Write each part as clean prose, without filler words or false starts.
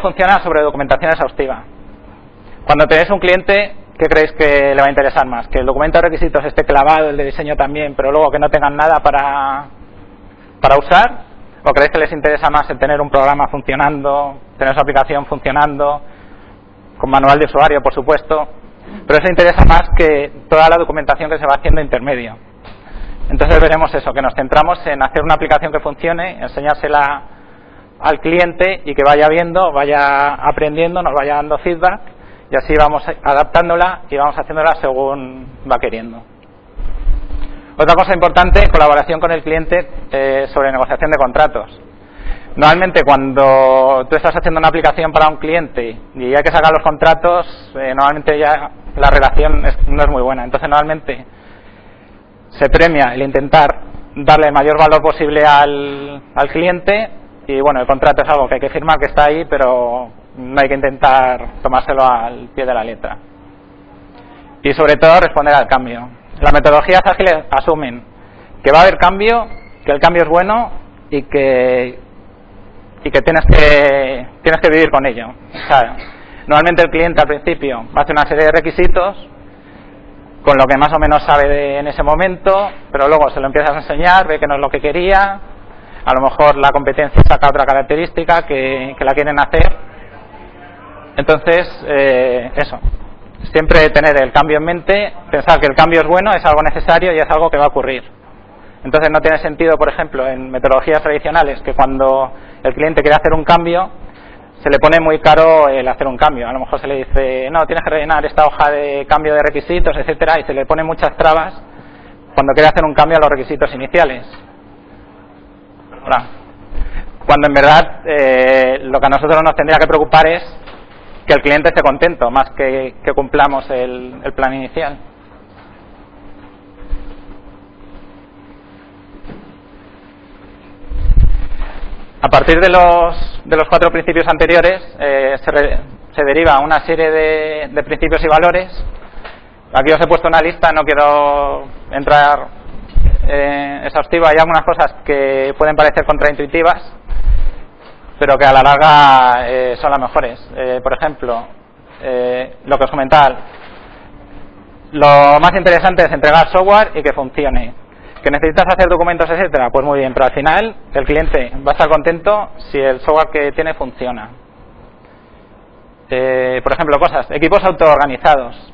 funciona sobre documentación exhaustiva. Cuando tenéis un cliente, ¿qué creéis que le va a interesar más? ¿Que el documento de requisitos esté clavado, el de diseño también, pero luego que no tengan nada para usar? ¿O creéis que les interesa más el tener un programa funcionando, tener su aplicación funcionando, con manual de usuario, por supuesto? Pero eso interesa más que toda la documentación que se va haciendo intermedio. Entonces veremos eso, que nos centramos en hacer una aplicación que funcione, enseñársela al cliente y que vaya viendo, vaya aprendiendo, nos vaya dando feedback y así vamos adaptándola y vamos haciéndola según va queriendo. Otra cosa importante, colaboración con el cliente sobre negociación de contratos. Normalmente cuando tú estás haciendo una aplicación para un cliente y hay que sacar los contratos, normalmente ya la relación no es muy buena. Entonces normalmente se premia el intentar darle el mayor valor posible al cliente y bueno, el contrato es algo que hay que firmar, que está ahí, pero no hay que intentar tomárselo al pie de la letra. Y sobre todo responder al cambio. Las metodologías ágiles asumen que va a haber cambio, que el cambio es bueno y que tienes que vivir con ello. O sea, normalmente el cliente al principio va a hacer una serie de requisitos con lo que más o menos sabe en ese momento, pero luego se lo empiezas a enseñar, ve que no es lo que quería, a lo mejor la competencia saca otra característica que la quieren hacer. Entonces, eso, siempre tener el cambio en mente, pensar que el cambio es bueno, es algo necesario y es algo que va a ocurrir. Entonces no tiene sentido, por ejemplo, en metodologías tradicionales, que cuando el cliente quiere hacer un cambio, se le pone muy caro el hacer un cambio. A lo mejor se le dice, no, tienes que rellenar esta hoja de cambio de requisitos, etcétera, y se le pone muchas trabas cuando quiere hacer un cambio a los requisitos iniciales. Cuando en verdad lo que a nosotros nos tendría que preocupar es que el cliente esté contento, más que cumplamos el plan inicial. A partir de los 4 principios anteriores se deriva una serie de principios y valores. Aquí os he puesto una lista, no quiero entrar exhaustiva. Hay algunas cosas que pueden parecer contraintuitivas, pero que a la larga son las mejores. Por ejemplo, lo que os comentaba, lo más interesante es entregar software y que funcione. ¿Que necesitas hacer documentos, etcétera? Pues muy bien, pero al final el cliente va a estar contento si el software que tiene funciona. Por ejemplo, equipos autoorganizados.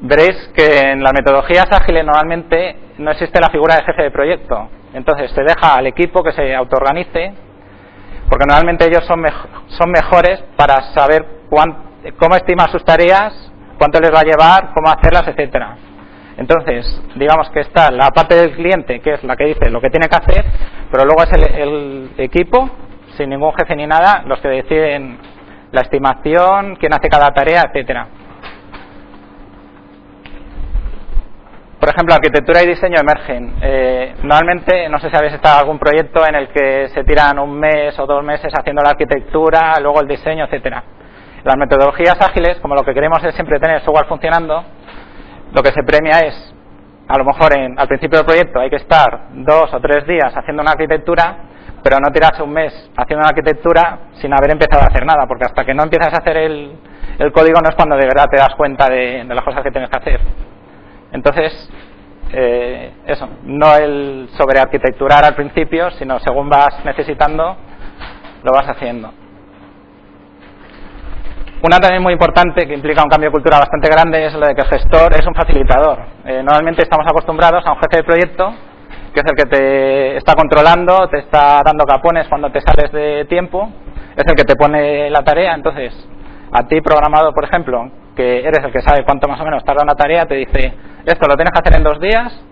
Veréis que en las metodologías ágiles normalmente no existe la figura de jefe de proyecto. Entonces se deja al equipo que se autoorganice, porque normalmente ellos son mejores para saber cómo estimar sus tareas, cuánto les va a llevar, cómo hacerlas, etcétera. Entonces, digamos que está la parte del cliente, que es la que dice lo que tiene que hacer, pero luego es el equipo, sin ningún jefe ni nada, los que deciden la estimación, quién hace cada tarea, etcétera. Por ejemplo, arquitectura y diseño emergen. Normalmente, no sé si habéis estado en algún proyecto en el que se tiran 1 mes o 2 meses haciendo la arquitectura, luego el diseño, etcétera. Las metodologías ágiles, como lo que queremos es siempre tener software funcionando, lo que se premia es, a lo mejor al principio del proyecto hay que estar 2 o 3 días haciendo una arquitectura, pero no tirarse 1 mes haciendo una arquitectura sin haber empezado a hacer nada, porque hasta que no empiezas a hacer el código no es cuando de verdad te das cuenta de las cosas que tienes que hacer. Entonces, eso, no el sobrearquitecturar al principio, sino según vas necesitando, lo vas haciendo. Una también muy importante que implica un cambio de cultura bastante grande es lo de que el gestor es un facilitador. Normalmente estamos acostumbrados a un jefe de proyecto que es el que te está controlando, te está dando capones cuando te sales de tiempo, es el que te pone la tarea. Entonces, a ti programador, por ejemplo, que eres el que sabe cuánto más o menos tarda una tarea, te dice, esto lo tienes que hacer en 2 días,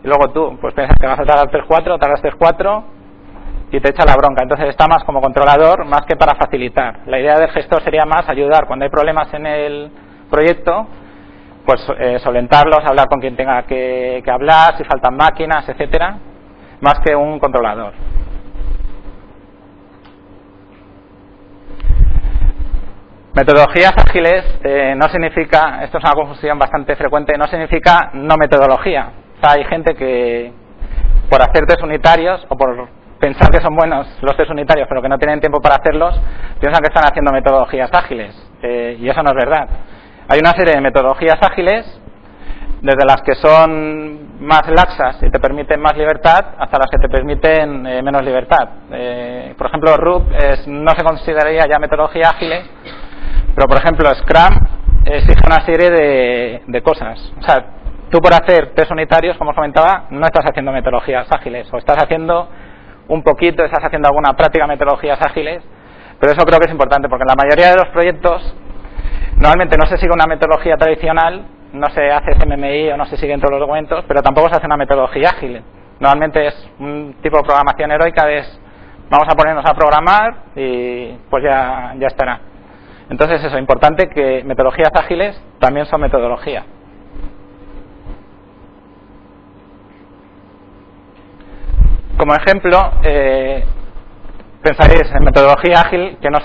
y luego tú pues piensas que vas a tardar 3-4, tardas 3-4, y te echa la bronca. Entonces está más como controlador más que para facilitar. La idea del gestor sería más ayudar cuando hay problemas en el proyecto, pues solventarlos, hablar con quien tenga que hablar, si faltan máquinas, etcétera, más que un controlador. Metodologías ágiles no significa, esto es una confusión bastante frecuente, no significa no metodología. O sea, hay gente que por hacer test unitarios o por pensar que son buenos los test unitarios pero que no tienen tiempo para hacerlos, piensan que están haciendo metodologías ágiles, y eso no es verdad. Hay una serie de metodologías ágiles, desde las que son más laxas y te permiten más libertad, hasta las que te permiten menos libertad. Por ejemplo, RUP no se consideraría ya metodología ágil, pero por ejemplo Scrum exige una serie de cosas. O sea, tú por hacer test unitarios, como os comentaba, no estás haciendo metodologías ágiles, o estás haciendo un poquito, estás haciendo alguna práctica de metodologías ágiles, pero eso creo que es importante, porque en la mayoría de los proyectos normalmente no se sigue una metodología tradicional, no se hace CMMI o no se siguen todos los documentos, pero tampoco se hace una metodología ágil. Normalmente es un tipo de programación heroica, vamos a ponernos a programar y pues ya estará. Entonces eso, importante que metodologías ágiles también son metodología. Como ejemplo, pensaréis en metodología ágil que no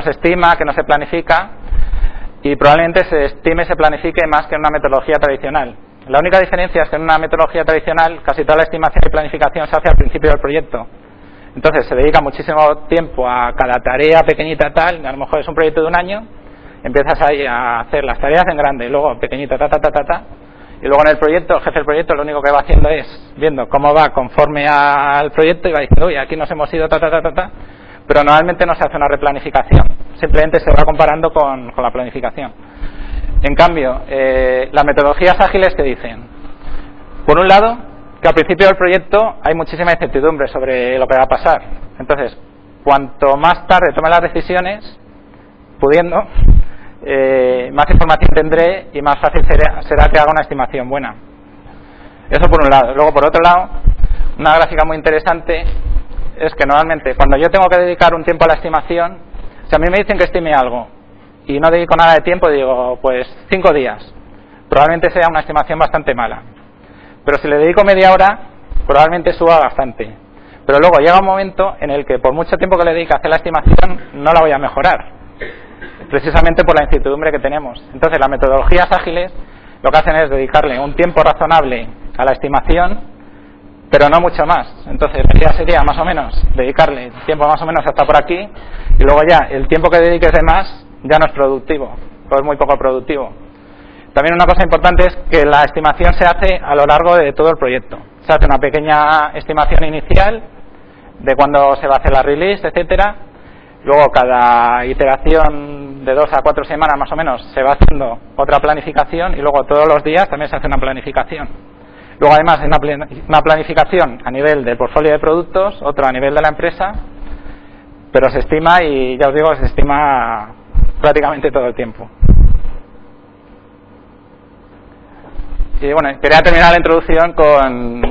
se estima, que no se planifica, y probablemente se estime y se planifique más que en una metodología tradicional. La única diferencia es que en una metodología tradicional casi toda la estimación y planificación se hace al principio del proyecto. Entonces se dedica muchísimo tiempo a cada tarea pequeñita tal, a lo mejor es un proyecto de un año, empiezas ahí a hacer las tareas en grande, y luego pequeñita y luego en el proyecto, el jefe del proyecto lo único que va haciendo es viendo cómo va conforme al proyecto y va diciendo, uy, aquí nos hemos ido pero normalmente no se hace una replanificación, simplemente se va comparando con la planificación. En cambio, las metodologías ágiles que dicen, por un lado, que al principio del proyecto hay muchísima incertidumbre sobre lo que va a pasar. Entonces, cuanto más tarde tome las decisiones, pudiendo, más información tendré y más fácil será que haga una estimación buena. Eso por un lado. Luego, por otro lado, una gráfica muy interesante es que normalmente cuando yo tengo que dedicar un tiempo a la estimación, si a mí me dicen que estime algo y no dedico nada de tiempo, digo, pues 5 días. Probablemente sea una estimación bastante mala. Pero si le dedico media hora, probablemente suba bastante. Pero luego llega un momento en el que por mucho tiempo que le dedique a hacer la estimación, no la voy a mejorar. Precisamente por la incertidumbre que tenemos. Entonces las metodologías ágiles lo que hacen es dedicarle un tiempo razonable a la estimación, pero no mucho más. Entonces la idea sería más o menos dedicarle tiempo más o menos hasta por aquí, y luego ya el tiempo que dediques de más ya no es productivo, o es muy poco productivo. También una cosa importante es que la estimación se hace a lo largo de todo el proyecto. Se hace una pequeña estimación inicial de cuándo se va a hacer la release, etcétera. Luego cada iteración de 2 a 4 semanas más o menos se va haciendo otra planificación, y luego todos los días también se hace una planificación. Luego además hay una planificación a nivel del portfolio de productos, otra a nivel de la empresa, pero se estima, y ya os digo, se estima prácticamente todo el tiempo. Y bueno, quería terminar la introducción con,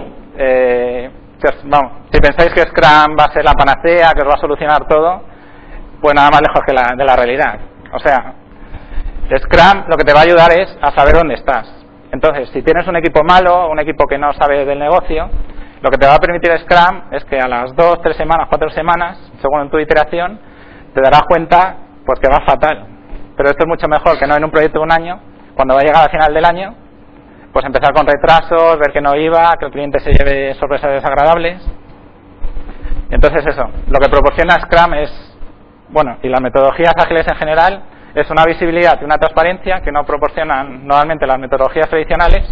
si pensáis que Scrum va a ser la panacea, que os va a solucionar todo, pues nada más lejos que de la realidad. O sea, Scrum lo que te va a ayudar es a saber dónde estás. Entonces, si tienes un equipo malo, un equipo que no sabe del negocio, lo que te va a permitir Scrum es que a las 2, 3 semanas, 4 semanas, según tu iteración, te darás cuenta pues que va fatal. Pero esto es mucho mejor que no en un proyecto de un año, cuando va a llegar al final del año, pues empezar con retrasos, ver que no iba, que el cliente se lleve sorpresas desagradables. Entonces eso, lo que proporciona Scrum es, bueno, y las metodologías ágiles en general, es una visibilidad y una transparencia que no proporcionan normalmente las metodologías tradicionales,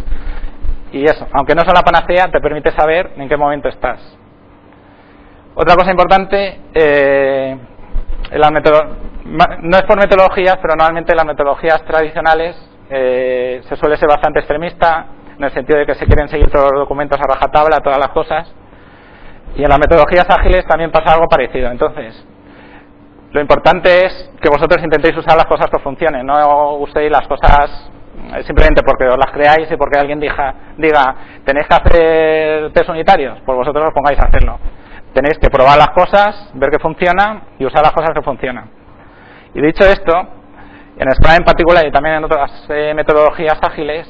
y eso, aunque no son la panacea, te permite saber en qué momento estás. Otra cosa importante, no es por metodologías, pero normalmente las metodologías tradicionales se suele ser bastante extremista, en el sentido de que se quieren seguir todos los documentos a rajatabla, todas las cosas, y en las metodologías ágiles también pasa algo parecido. Entonces, lo importante es que vosotros intentéis usar las cosas que funcionen, no uséis las cosas simplemente porque os las creáis y porque alguien diga tenéis que hacer test unitarios, pues vosotros os pongáis a hacerlo. Tenéis que probar las cosas, ver que funcionan y usar las cosas que funcionan. Y dicho esto, en Scrum en particular y también en otras metodologías ágiles,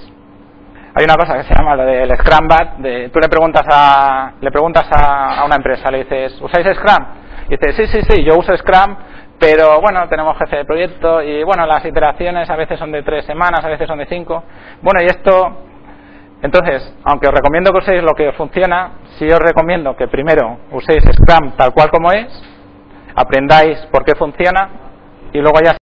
hay una cosa que se llama lo del Scrum Bat. Tú le preguntas a una empresa, le dices, ¿usáis Scrum? Y dice, sí, yo uso Scrum, pero bueno, tenemos jefe de proyecto y bueno, las iteraciones a veces son de 3 semanas, a veces son de 5. Bueno, y esto Entonces, aunque os recomiendo que uséis lo que os funciona, sí os recomiendo que primero uséis Scrum tal cual como es, aprendáis por qué funciona y luego ya